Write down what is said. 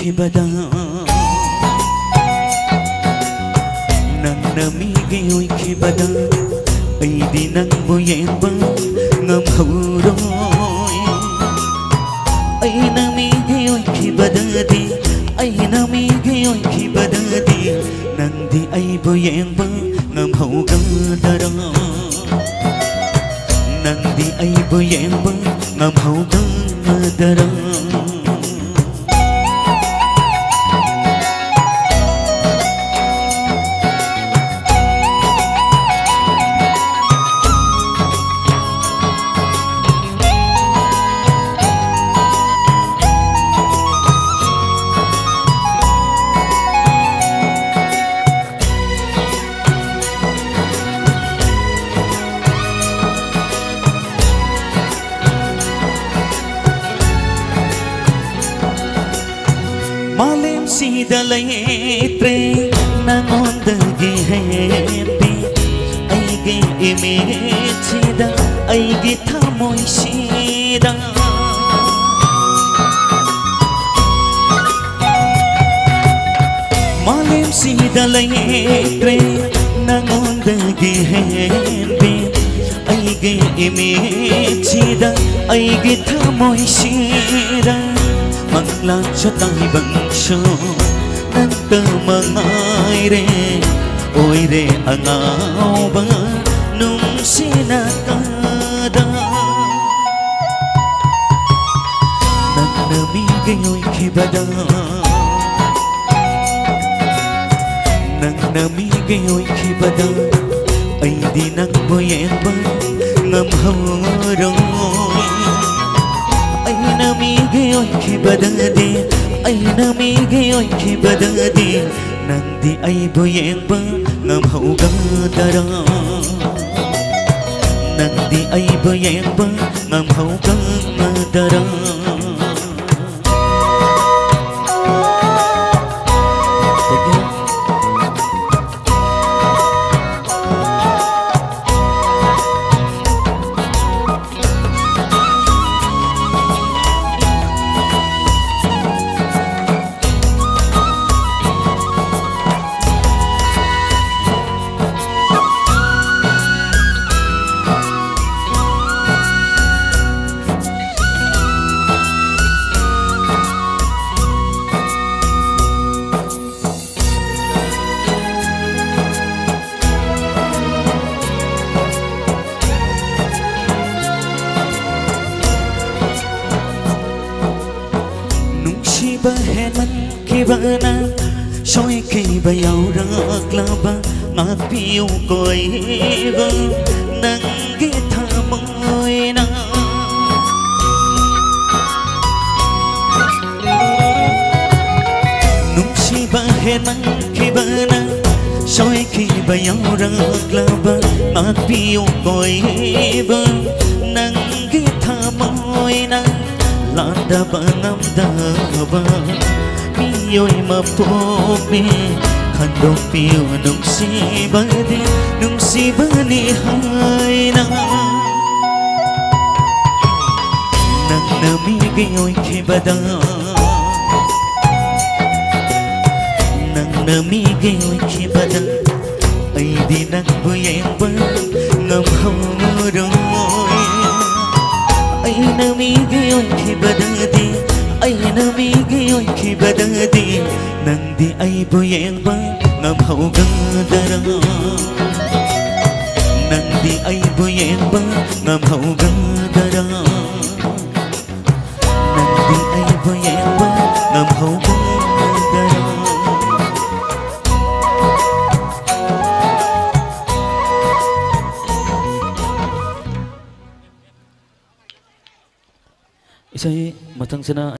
oikibada nangna migi oikibada aidi nangbu yemba ngamhauroi aina migi oikibada di aina migi oikibada di nangdi aibu yemba ngamhaugadara nangdi aibu yemba ngamhaugadara Malim sida laytre nangondagi happy aigi image sida aigi thamoy sida Malim sida laytre nangondagi happy aigi image sida aigi thamoy sida Manglan sa tayo bangsyo nagtamangay re Oy re ang awa nung sinakada Nagnamigay oikibada Nagnamigay oikibada Ay di nagboyemba ngamharang Ay namigi oikibada di Ay namigi oikibada di Nangdi ay boyemba ngamhaugadara Nangdi ay boyemba ngamhaugadara Baheman kibana soi ki bayau raklaba ngapiu koiba nanggi thamoy na Nungsi baheman kibana soi ki bayau raklaba ngapiu koiba nanggi thamoy na Lada banam daba Miyo'y mapopi Kandong piyo nung sibani hay na Nang namigay oikibada Nang namigay oikibada Ay di nagbuyemba ngamharang Ay namigi oikibada di Ay namigi oikibada di Nangdi ay boyemba ngamhaugadara Nangdi ay boyemba ngamhaugadara Nangdi ay boyemba ngamhaugadara Isa'y matang sana